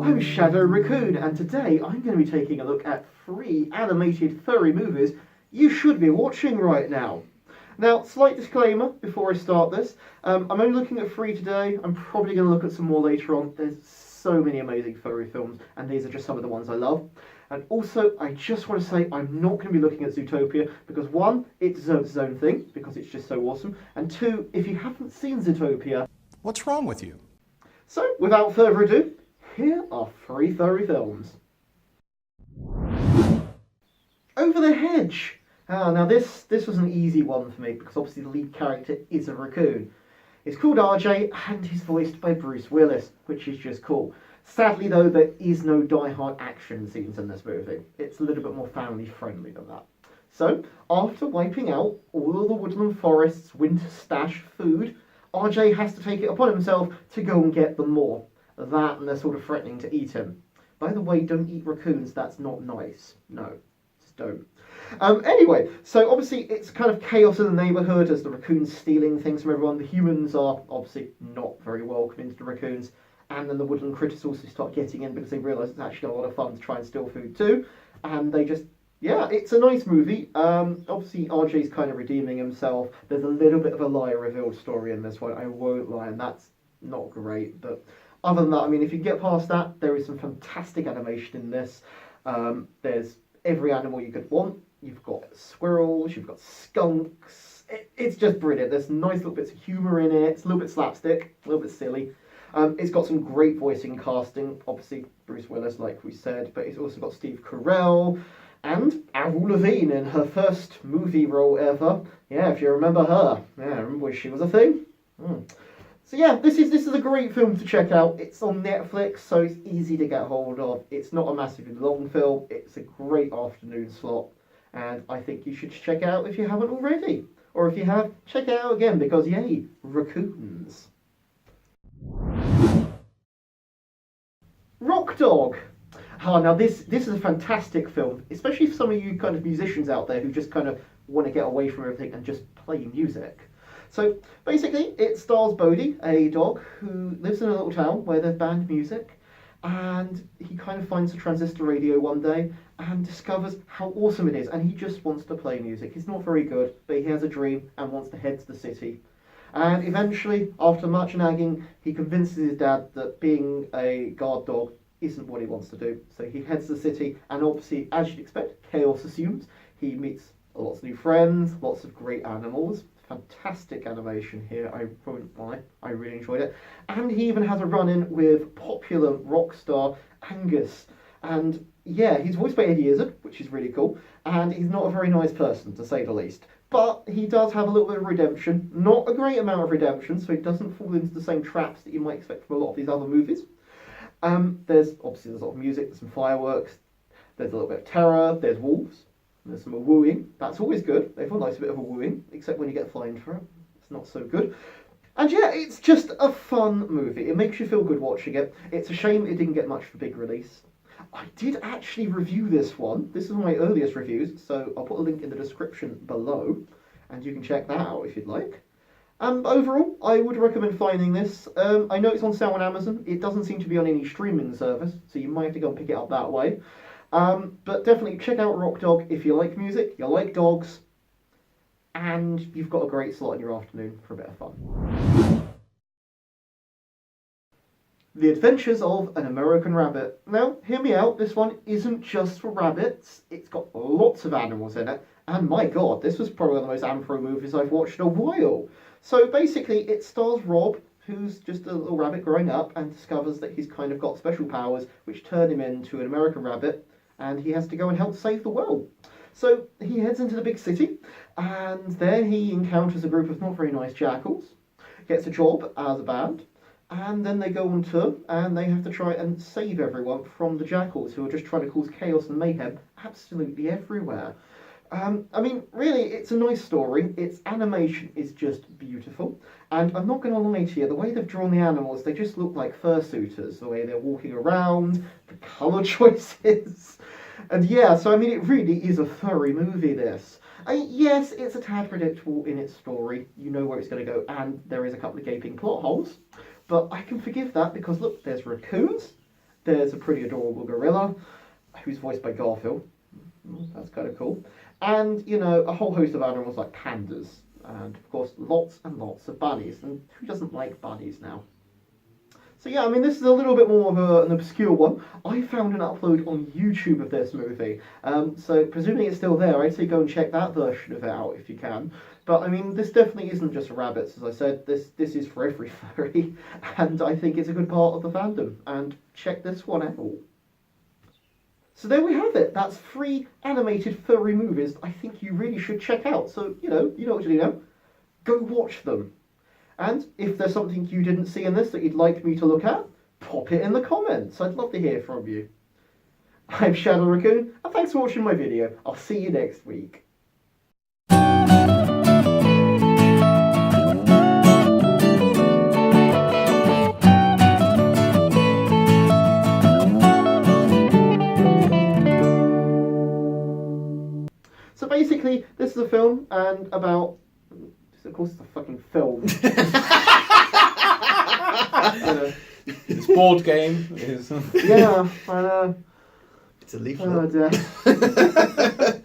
I'm Shadow Raccoon, and today I'm going to be taking a look at 3 animated furry movies you should be watching right now. Now, slight disclaimer before I start this, I'm only looking at 3 today. I'm probably going to look at some more later on. There's so many amazing furry films, and these are just some of the ones I love. And also, I just want to say I'm not going to be looking at Zootopia because 1, it deserves its own thing because it's just so awesome, and 2, if you haven't seen Zootopia, what's wrong with you? So, without further ado, here are 3 furry films. Over the Hedge. Now this was an easy one for me because obviously the lead character is a raccoon. It's called RJ and he's voiced by Bruce Willis, which is just cool. Sadly though, there is no die-hard action scenes in this movie. It's a little bit more family friendly than that. So, after wiping out all of the woodland forest's winter stash food, RJ has to take it upon himself to go and get them more. That and they're sort of threatening to eat him. By the way, don't eat raccoons, that's not nice. No, just don't. Anyway, so obviously it's kind of chaos in the neighbourhood as the raccoons stealing things from everyone. The humans are obviously not very welcome into the raccoons. And then the woodland critters also start getting in because they realise it's actually a lot of fun to try and steal food too. And they just, yeah, it's a nice movie. Obviously RJ's kind of redeeming himself. There's a little bit of a lie revealed story in this one, I won't lie, and that's not great. But other than that, I mean, if you get past that, there is some fantastic animation in this. There's every animal you could want. You've got squirrels, you've got skunks. It's just brilliant. There's nice little bit of humour in it. It's a little bit slapstick, a little bit silly. It's got some great voicing casting. Obviously, Bruce Willis, like we said, but it's also got Steve Carell and Avril Lavigne in her first movie role ever. Yeah, if you remember her. Yeah, remember when she was a thing? So yeah, this is a great film to check out. It's on Netflix, so it's easy to get hold of. It's not a massively long film. It's a great afternoon slot, and I think you should check it out if you haven't already. Or if you have, check it out again because yay, raccoons. Rock Dog. Now this is a fantastic film, especially for some of you kind of musicians out there who just kind of want to get away from everything and just play music. So basically, it stars Bodhi, a dog who lives in a little town where there's band music, and he kind of finds a transistor radio one day and discovers how awesome it is, and he just wants to play music. He's not very good, but he has a dream and wants to head to the city. And eventually, after much nagging, he convinces his dad that being a guard dog isn't what he wants to do. So he heads to the city, and obviously, as you'd expect, chaos assumes. He meets lots of new friends, lots of great animals. Fantastic animation here, I won't lie, I really enjoyed it. And he even has a run-in with popular rock star Angus. And yeah, he's voiced by Eddie Izzard, which is really cool. And he's not a very nice person, to say the least. But he does have a little bit of redemption. Not a great amount of redemption, so he doesn't fall into the same traps that you might expect from a lot of these other movies. There's a lot of music, there's some fireworks, there's a little bit of terror, there's wolves. There's some wooing. That's always good. Everyone likes a bit of a wooing, except when you get fined for it. It's not so good. And yeah, it's just a fun movie. It makes you feel good watching it. It's a shame it didn't get much of a big release. I did actually review this one. This is one of my earliest reviews, so I'll put a link in the description below, and you can check that out if you'd like. Overall, I would recommend finding this. I know it's on sale on Amazon. It doesn't seem to be on any streaming service, so you might have to go and pick it up that way. But definitely check out Rock Dog if you like music, you like dogs, and you've got a great slot in your afternoon for a bit of fun. The Adventures of an American Rabbit. Now, hear me out, this one isn't just for rabbits, it's got lots of animals in it, and my god, this was probably one of the most Amphro movies I've watched in a while. So basically, it stars Rob, who's just a little rabbit growing up and discovers that he's kind of got special powers which turn him into an American rabbit, and he has to go and help save the world. So he heads into the big city, and there he encounters a group of not very nice jackals, gets a job as a band, and then they go on tour, and they have to try and save everyone from the jackals, who are just trying to cause chaos and mayhem absolutely everywhere. I mean, really, it's a nice story. Its animation is just beautiful. And I'm not going to lie to you, the way they've drawn the animals, they just look like fursuiters. The way they're walking around, the colour choices. And yeah, so I mean, it really is a furry movie, this. Yes, it's a tad predictable in its story. You know where it's going to go, and there is a couple of gaping plot holes. But I can forgive that because, look, there's raccoons, There's a pretty adorable gorilla, who's voiced by Garfield. That's kind of cool. And, you know, a whole host of animals like pandas. And, of course, lots and lots of bunnies. And who doesn't like bunnies now? So yeah, I mean, this is a little bit more of an obscure one. I found an upload on YouTube of this movie. So presuming it's still there, I'd say go and check that version of it out if you can. But I mean, this definitely isn't just rabbits, as I said. This is for every furry. And I think it's a good part of the fandom. And check this one out. So there we have it. That's 3 animated furry movies I think you really should check out. So, you know what to do now. Go watch them. And if there's something you didn't see in this that you'd like me to look at, pop it in the comments. I'd love to hear from you. I'm Shadow Raccoon, and thanks for watching my video. I'll see you next week. So basically, this is a film, and about... Of course, it's a fucking film. This board game is... Yeah, I know. It's a leaflet. Oh, dear.